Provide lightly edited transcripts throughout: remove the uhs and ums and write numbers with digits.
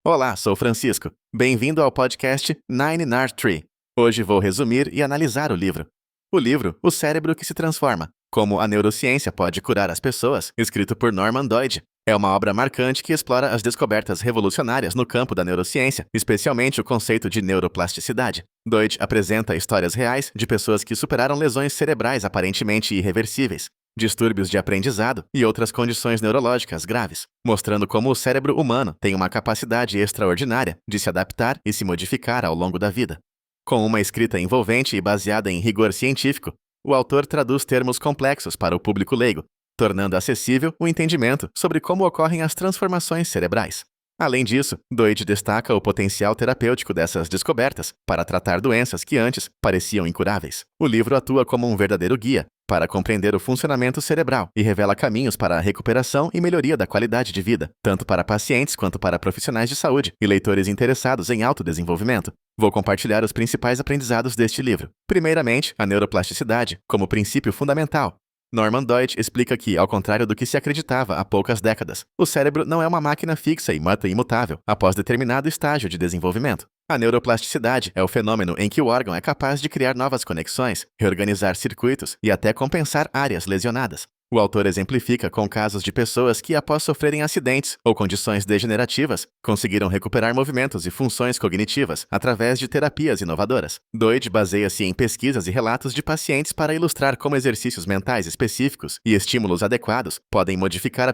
Olá, sou Francisco. Bem-vindo ao podcast Nine Nard Tree. Hoje vou resumir e analisar o livro. O livro O Cérebro que se Transforma. Como a Neurociência Pode Curar as Pessoas, escrito por Norman Doidge. É uma obra marcante que explora as descobertas revolucionárias no campo da neurociência, especialmente o conceito de neuroplasticidade. Doidge apresenta histórias reais de pessoas que superaram lesões cerebrais aparentemente irreversíveis, distúrbios de aprendizado e outras condições neurológicas graves, mostrando como o cérebro humano tem uma capacidade extraordinária de se adaptar e se modificar ao longo da vida. Com uma escrita envolvente e baseada em rigor científico, o autor traduz termos complexos para o público leigo, tornando acessível o entendimento sobre como ocorrem as transformações cerebrais. Além disso, Doidge destaca o potencial terapêutico dessas descobertas para tratar doenças que antes pareciam incuráveis. O livro atua como um verdadeiro guia para compreender o funcionamento cerebral e revela caminhos para a recuperação e melhoria da qualidade de vida, tanto para pacientes quanto para profissionais de saúde e leitores interessados em autodesenvolvimento. Vou compartilhar os principais aprendizados deste livro. Primeiramente, a neuroplasticidade como princípio fundamental. Norman Doidge explica que, ao contrário do que se acreditava há poucas décadas, o cérebro não é uma máquina fixa e imutável após determinado estágio de desenvolvimento. A neuroplasticidade é o fenômeno em que o órgão é capaz de criar novas conexões, reorganizar circuitos e até compensar áreas lesionadas. O autor exemplifica com casos de pessoas que, após sofrerem acidentes ou condições degenerativas, conseguiram recuperar movimentos e funções cognitivas através de terapias inovadoras. Doidge baseia-se em pesquisas e relatos de pacientes para ilustrar como exercícios mentais específicos e estímulos adequados podem modificar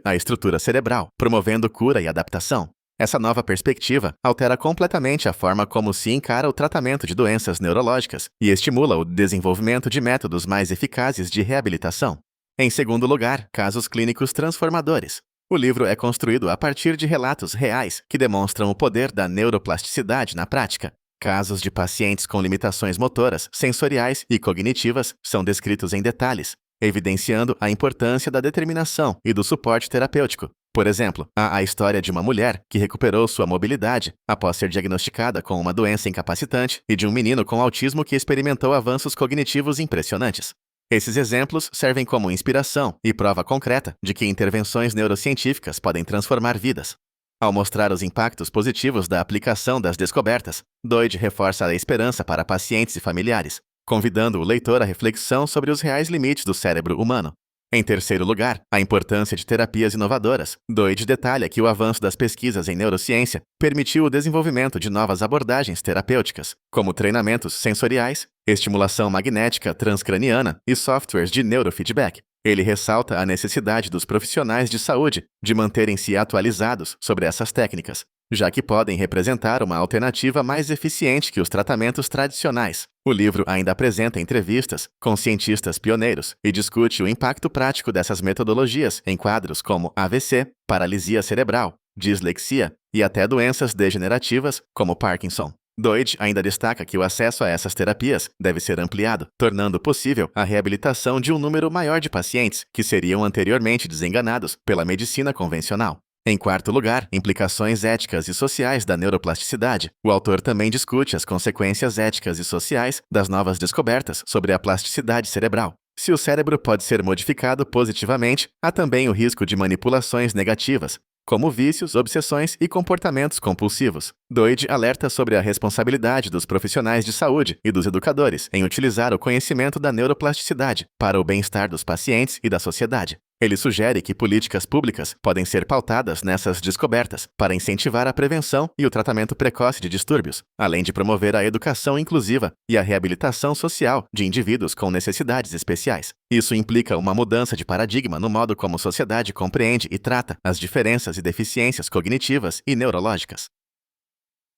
a estrutura cerebral, promovendo cura e adaptação. Essa nova perspectiva altera completamente a forma como se encara o tratamento de doenças neurológicas e estimula o desenvolvimento de métodos mais eficazes de reabilitação. Em segundo lugar, casos clínicos transformadores. O livro é construído a partir de relatos reais que demonstram o poder da neuroplasticidade na prática. Casos de pacientes com limitações motoras, sensoriais e cognitivas são descritos em detalhes, evidenciando a importância da determinação e do suporte terapêutico. Por exemplo, há a história de uma mulher que recuperou sua mobilidade após ser diagnosticada com uma doença incapacitante e de um menino com autismo que experimentou avanços cognitivos impressionantes. Esses exemplos servem como inspiração e prova concreta de que intervenções neurocientíficas podem transformar vidas. Ao mostrar os impactos positivos da aplicação das descobertas, Doidge reforça a esperança para pacientes e familiares, convidando o leitor à reflexão sobre os reais limites do cérebro humano. Em terceiro lugar, a importância de terapias inovadoras. Doidge detalha que o avanço das pesquisas em neurociência permitiu o desenvolvimento de novas abordagens terapêuticas, como treinamentos sensoriais, estimulação magnética transcraniana e softwares de neurofeedback. Ele ressalta a necessidade dos profissionais de saúde de manterem-se atualizados sobre essas técnicas, já que podem representar uma alternativa mais eficiente que os tratamentos tradicionais. O livro ainda apresenta entrevistas com cientistas pioneiros e discute o impacto prático dessas metodologias em quadros como AVC, paralisia cerebral, dislexia e até doenças degenerativas como Parkinson. Doidge ainda destaca que o acesso a essas terapias deve ser ampliado, tornando possível a reabilitação de um número maior de pacientes que seriam anteriormente desenganados pela medicina convencional. Em quarto lugar, implicações éticas e sociais da neuroplasticidade. O autor também discute as consequências éticas e sociais das novas descobertas sobre a plasticidade cerebral. Se o cérebro pode ser modificado positivamente, há também o risco de manipulações negativas, como vícios, obsessões e comportamentos compulsivos. Doidge alerta sobre a responsabilidade dos profissionais de saúde e dos educadores em utilizar o conhecimento da neuroplasticidade para o bem-estar dos pacientes e da sociedade. Ele sugere que políticas públicas podem ser pautadas nessas descobertas para incentivar a prevenção e o tratamento precoce de distúrbios, além de promover a educação inclusiva e a reabilitação social de indivíduos com necessidades especiais. Isso implica uma mudança de paradigma no modo como a sociedade compreende e trata as diferenças e deficiências cognitivas e neurológicas.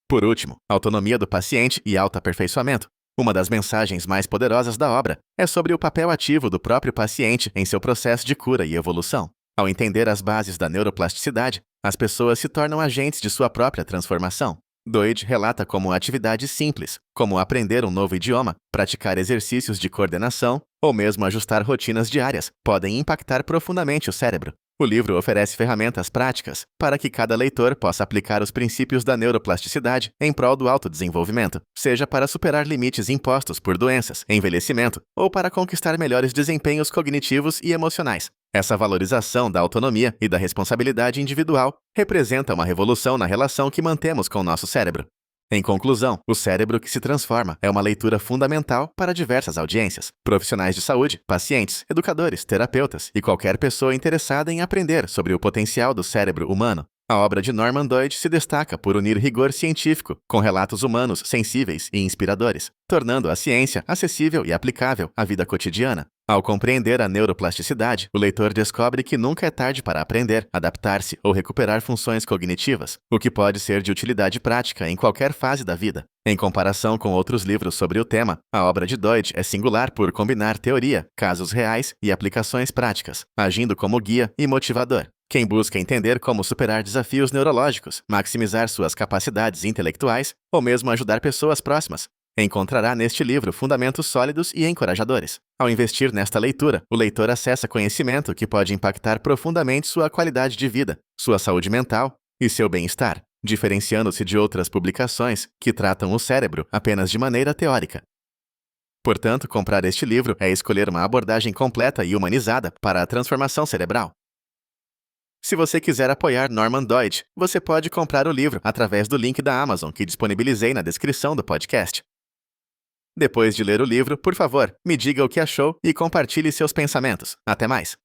Por último, autonomia do paciente e autoaperfeiçoamento. Uma das mensagens mais poderosas da obra é sobre o papel ativo do próprio paciente em seu processo de cura e evolução. Ao entender as bases da neuroplasticidade, as pessoas se tornam agentes de sua própria transformação. Doidge relata como atividades simples, como aprender um novo idioma, praticar exercícios de coordenação ou mesmo ajustar rotinas diárias, podem impactar profundamente o cérebro. O livro oferece ferramentas práticas para que cada leitor possa aplicar os princípios da neuroplasticidade em prol do autodesenvolvimento, seja para superar limites impostos por doenças, envelhecimento ou para conquistar melhores desempenhos cognitivos e emocionais. Essa valorização da autonomia e da responsabilidade individual representa uma revolução na relação que mantemos com o nosso cérebro. Em conclusão, O Cérebro que se Transforma é uma leitura fundamental para diversas audiências, profissionais de saúde, pacientes, educadores, terapeutas e qualquer pessoa interessada em aprender sobre o potencial do cérebro humano. A obra de Norman Doidge se destaca por unir rigor científico com relatos humanos sensíveis e inspiradores, tornando a ciência acessível e aplicável à vida cotidiana. Ao compreender a neuroplasticidade, o leitor descobre que nunca é tarde para aprender, adaptar-se ou recuperar funções cognitivas, o que pode ser de utilidade prática em qualquer fase da vida. Em comparação com outros livros sobre o tema, a obra de Doidge é singular por combinar teoria, casos reais e aplicações práticas, agindo como guia e motivador. Quem busca entender como superar desafios neurológicos, maximizar suas capacidades intelectuais ou mesmo ajudar pessoas próximas, encontrará neste livro fundamentos sólidos e encorajadores. Ao investir nesta leitura, o leitor acessa conhecimento que pode impactar profundamente sua qualidade de vida, sua saúde mental e seu bem-estar, diferenciando-se de outras publicações que tratam o cérebro apenas de maneira teórica. Portanto, comprar este livro é escolher uma abordagem completa e humanizada para a transformação cerebral. Se você quiser apoiar Norman Doidge, você pode comprar o livro através do link da Amazon que disponibilizei na descrição do podcast. Depois de ler o livro, por favor, me diga o que achou e compartilhe seus pensamentos. Até mais!